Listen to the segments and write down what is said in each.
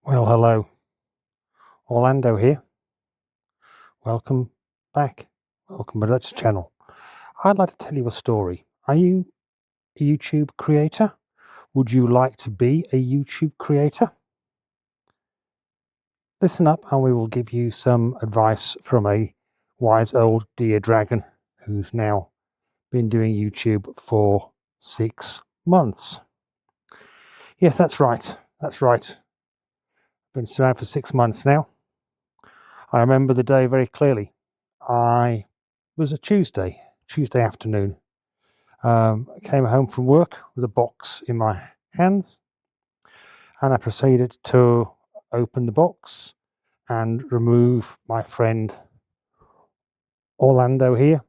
Well, hello, Orlando here. Welcome back. Welcome to this channel. I'd like to tell you a story. Are you a YouTube creator? Would you like to be a YouTube creator? Listen up and we will give you some advice from a wise old dear dragon who's now been doing YouTube for 6 months. Yes, that's right. That's right. Been around for 6 months now. I remember the day very clearly. It was a Tuesday afternoon. I came home from work with a box in my hands, and I proceeded to open the box and remove my friend Orlando here.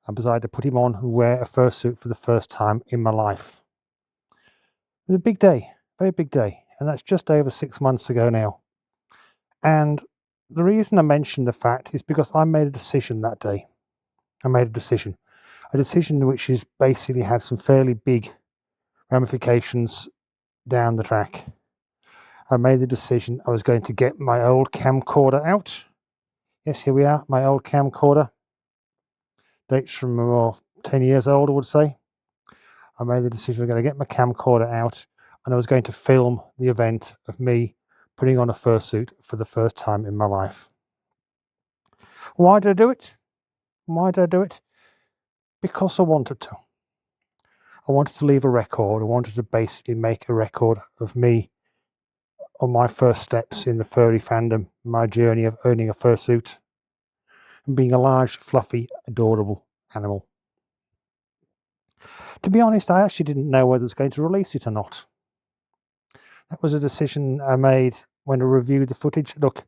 I decided to put him on and wear a fursuit for the first time in my life. It was a big day, very big day, and that's just over 6 months ago now. And the reason I mention the fact is because I made a decision that day. I made a decision which has basically had some fairly big ramifications down the track. I made the decision I was going to get my old camcorder out. Yes, here we are, my old camcorder. Dates from 10 years old, I would say. I made the decision I was going to get my camcorder out and I was going to film the event of me putting on a fursuit for the first time in my life. Why did I do it? Why did I do it? Because I wanted to. I wanted to leave a record. I wanted to basically make a record of me on my first steps in the furry fandom, my journey of owning a fursuit and being a large, fluffy, adorable animal. To be honest, I actually didn't know whether I was going to release it or not. That was a decision I made when I reviewed the footage. Look,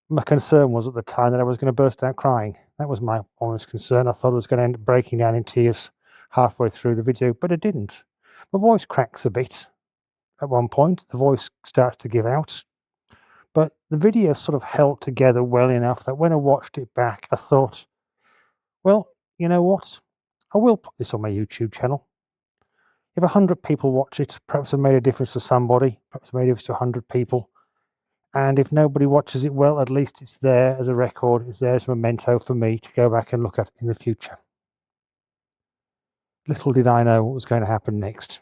my concern was at the time that I was going to burst out crying. That was my honest concern. I thought I was going to end up breaking down in tears halfway through the video, but it didn't. My voice cracks a bit at one point. The voice starts to give out. But the video sort of held together well enough that when I watched it back, I thought, well, you know what? I will put this on my YouTube channel. If 100 people watch it, perhaps I've made a difference to somebody, perhaps I've made a difference to 100 people. And if nobody watches it, well, at least it's there as a record, it's there as a memento for me to go back and look at in the future. Little did I know what was going to happen next.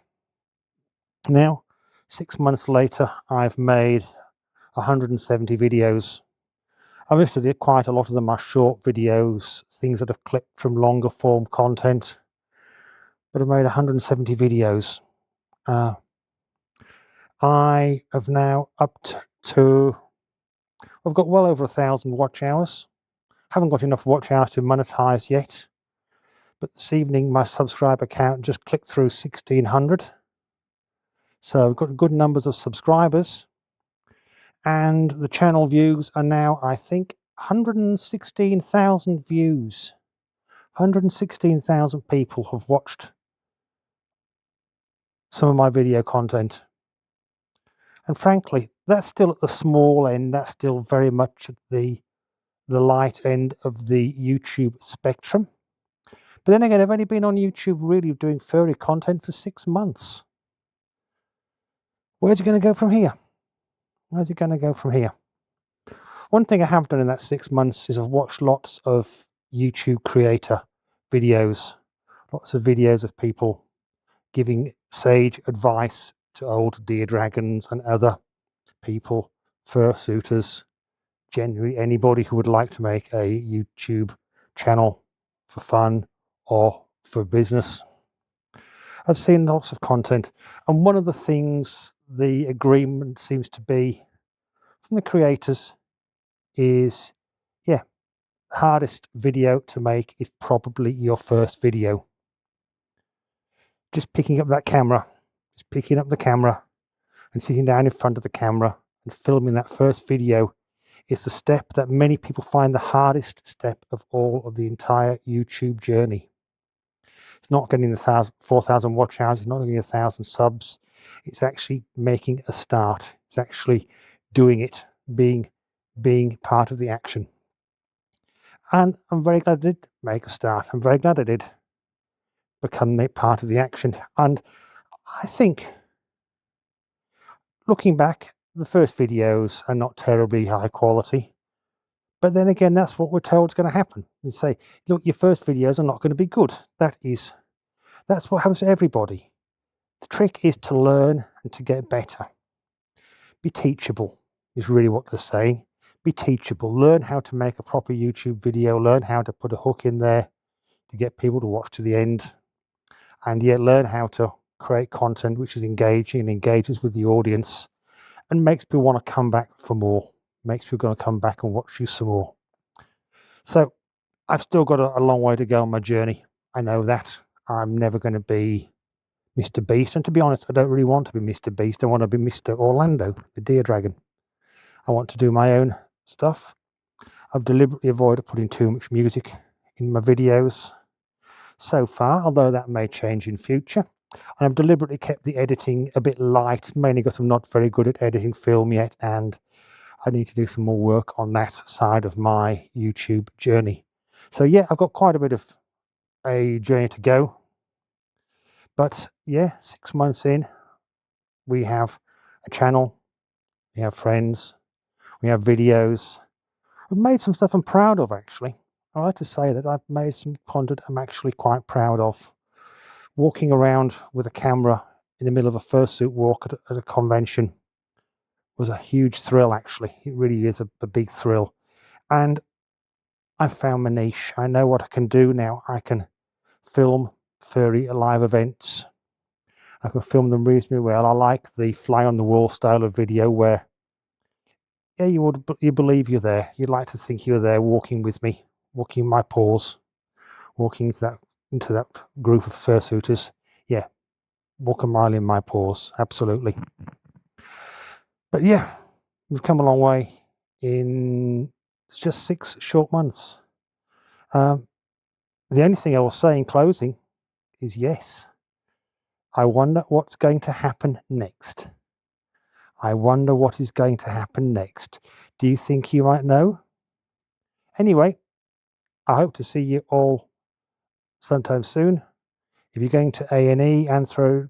Now, 6 months later, I've made 170 videos. Obviously, quite a lot of them are short videos, things that have clipped from longer form content. But I've made 170 videos. I have now upped to, I've got well over 1,000 watch hours. Haven't got enough watch hours to monetize yet. But this evening, my subscriber count just clicked through 1,600. So I've got good numbers of subscribers. And the channel views are now, I think, 116,000 views. 116,000 people have watched some of my video content. And frankly, that's still at the small end. That's still very much at the light end of the YouTube spectrum. But then again, I've only been on YouTube really doing furry content for 6 months. Where's it going to go from here? Where's it going to go from here? One thing I have done in that 6 months is I've watched lots of YouTube creator videos. Lots of videos of people giving sage advice to old deer dragons and other people, fursuiters, generally anybody who would like to make a YouTube channel for fun or for business. I've seen lots of content, and one of the things the agreement seems to be from the creators is, yeah, the hardest video to make is probably your first video. Just picking up the camera and sitting down in front of the camera and filming that first video is the step that many people find the hardest step of all of the entire YouTube journey. It's not getting the 4,000 watch hours, it's not getting 1,000 subs. It's actually making a start. It's actually doing it, being part of the action. And I'm very glad I did make a start. I'm very glad I did become part of the action. And I think, looking back, the first videos are not terribly high quality. But then again, that's what we're told is going to happen. You say, look, your first videos are not going to be good. That's what happens to everybody. The trick is to learn and to get better. Be teachable is really what they're saying. Be teachable. Learn how to make a proper YouTube video. Learn how to put a hook in there to get people to watch to the end. And yet learn how to create content which is engaging and engages with the audience and makes people want to come back for more. Makes people going to come back and watch you some more. So I've still got a long way to go on my journey. I know that. I'm never going to be Mr. Beast. And to be honest, I don't really want to be Mr. Beast. I want to be Mr. Orlando, the Deer Dragon. I want to do my own stuff. I've deliberately avoided putting too much music in my videos so far, although that may change in future. And I've deliberately kept the editing a bit light, mainly because I'm not very good at editing film yet, and I need to do some more work on that side of my YouTube journey. So yeah, I've got quite a bit of a journey to go. But yeah, 6 months in, we have a channel, we have friends, we have videos. We've made some stuff I'm proud of, actually. I like to say that I've made some content I'm actually quite proud of. Walking around with a camera in the middle of a fursuit walk at a convention was a huge thrill, actually. It really is a big thrill. And I found my niche. I know what I can do now. I can film furry live events. I can film them reasonably well. I like the fly on the wall style of video where, yeah, you believe you're there. You'd like to think you're there walking with me, walking my paws, walking into that group of fursuiters. Yeah, walk a mile in my paws, absolutely. But yeah, we've come a long way in just 6 short months. The only thing I will say in closing is yes. I wonder what's going to happen next. I wonder what is going to happen next. Do you think you might know? Anyway, I hope to see you all sometime soon. If you're going to A&E, Anthro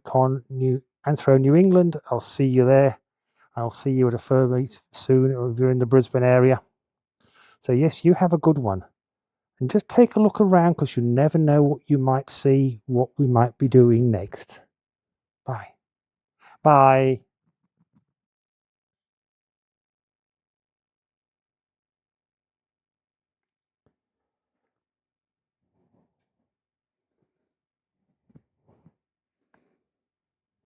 New England, I'll see you there. I'll see you at a fur meet soon if you're in the Brisbane area. So yes, you have a good one. And just take a look around because you never know what you might see, what we might be doing next. Bye. Bye.